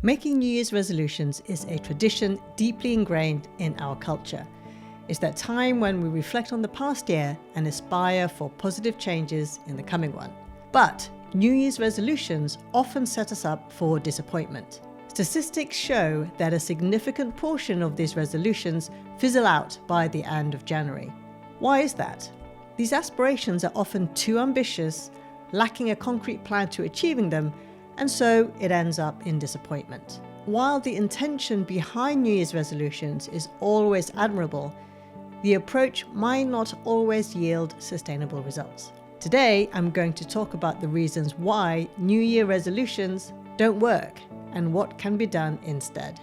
Making New Year's resolutions is a tradition deeply ingrained in our culture. It's that time when we reflect on the past year and aspire for positive changes in the coming one. But New Year's resolutions often set us up for disappointment. Statistics show that a significant portion of these resolutions fizzle out by the end of January. Why is that? These aspirations are often too ambitious, lacking a concrete plan to achieving them, and so it ends up in disappointment. While the intention behind New Year's resolutions is always admirable, the approach might not always yield sustainable results. Today, I'm going to talk about the reasons why New Year resolutions don't work and what can be done instead.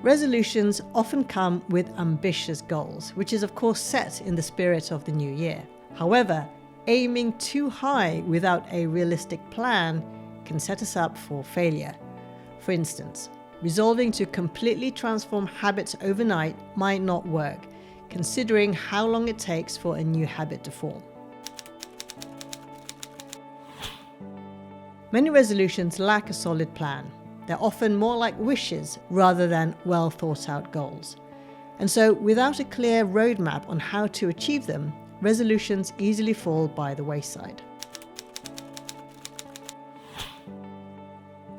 Resolutions often come with ambitious goals, which is of course set in the spirit of the new year. However, aiming too high without a realistic plan can set us up for failure. For instance, resolving to completely transform habits overnight might not work, considering how long it takes for a new habit to form. Many resolutions lack a solid plan. They're often more like wishes rather than well thought out goals. And so, without a clear roadmap on how to achieve them, resolutions easily fall by the wayside.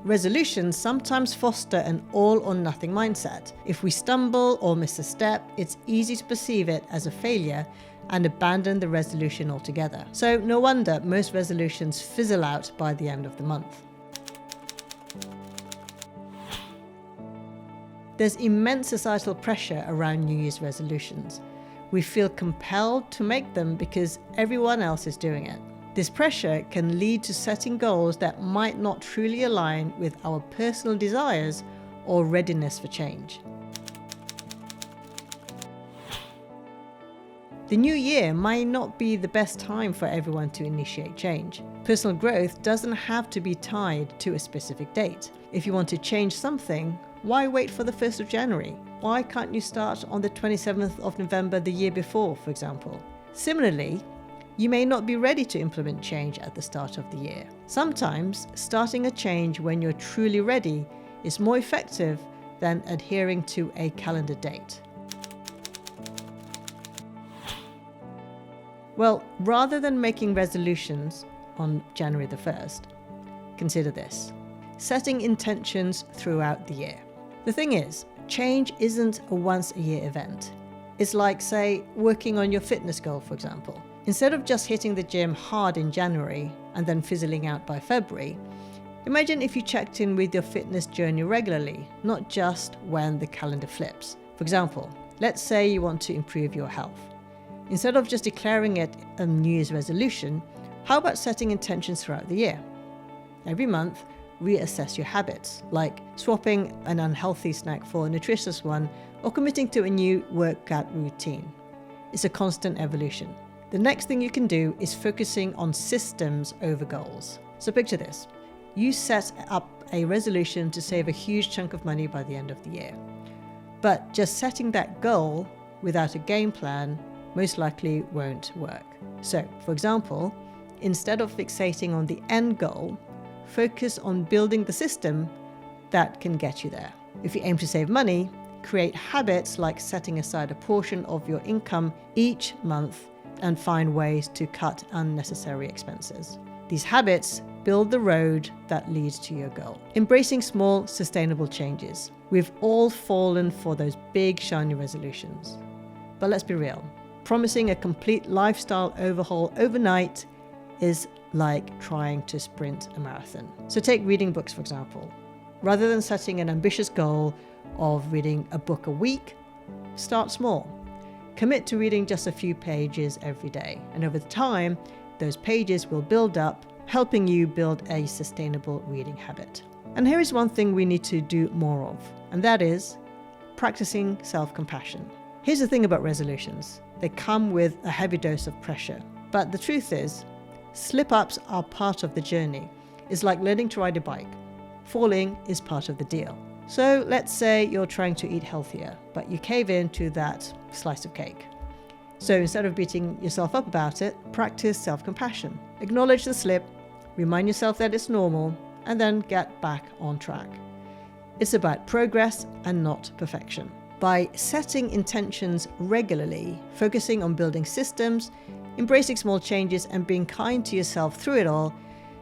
Resolutions sometimes foster an all or nothing mindset. If we stumble or miss a step, it's easy to perceive it as a failure and abandon the resolution altogether. So no wonder most resolutions fizzle out by the end of the month. There's immense societal pressure around New Year's resolutions. We feel compelled to make them because everyone else is doing it. This pressure can lead to setting goals that might not truly align with our personal desires or readiness for change. The new year might not be the best time for everyone to initiate change. Personal growth doesn't have to be tied to a specific date. If you want to change something, why wait for the 1st of January? Why can't you start on the 27th of November the year before, for example? Similarly, you may not be ready to implement change at the start of the year. Sometimes, starting a change when you're truly ready is more effective than adhering to a calendar date. Well, rather than making resolutions on January the 1st, consider this: setting intentions throughout the year. The thing is, change isn't a once-a-year event. It's like, say, working on your fitness goal, for example. Instead of just hitting the gym hard in January and then fizzling out by February, imagine if you checked in with your fitness journey regularly, not just when the calendar flips. For example, let's say you want to improve your health. Instead of just declaring it a New Year's resolution, how about setting intentions throughout the year? Every month, reassess your habits, like swapping an unhealthy snack for a nutritious one or committing to a new workout routine. It's a constant evolution. The next thing you can do is focusing on systems over goals. So picture this: you set up a resolution to save a huge chunk of money by the end of the year. But just setting that goal without a game plan most likely won't work. So, for example, instead of fixating on the end goal, focus on building the system that can get you there. If you aim to save money, create habits like setting aside a portion of your income each month and find ways to cut unnecessary expenses. These habits build the road that leads to your goal. Embracing small, sustainable changes. We've all fallen for those big, shiny resolutions. But let's be real. Promising a complete lifestyle overhaul overnight is like trying to sprint a marathon. So take reading books, for example. Rather than setting an ambitious goal of reading a book a week, start small. Commit to reading just a few pages every day, and over time, those pages will build up, helping you build a sustainable reading habit. And here is one thing we need to do more of, and that is practicing self-compassion. Here's the thing about resolutions. They come with a heavy dose of pressure. But the truth is, slip-ups are part of the journey. It's like learning to ride a bike. Falling is part of the deal. So let's say you're trying to eat healthier, but you cave into that slice of cake. So instead of beating yourself up about it, practice self-compassion. Acknowledge the slip, remind yourself that it's normal, and then get back on track. It's about progress and not perfection. By setting intentions regularly, focusing on building systems, embracing small changes, and being kind to yourself through it all,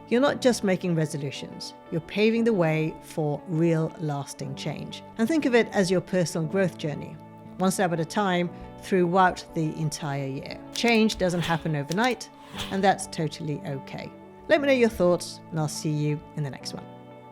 you're not just making resolutions, you're paving the way for real lasting change. And think of it as your personal growth journey, one step at a time throughout the entire year. Change doesn't happen overnight, and that's totally okay. Let me know your thoughts, and I'll see you in the next one.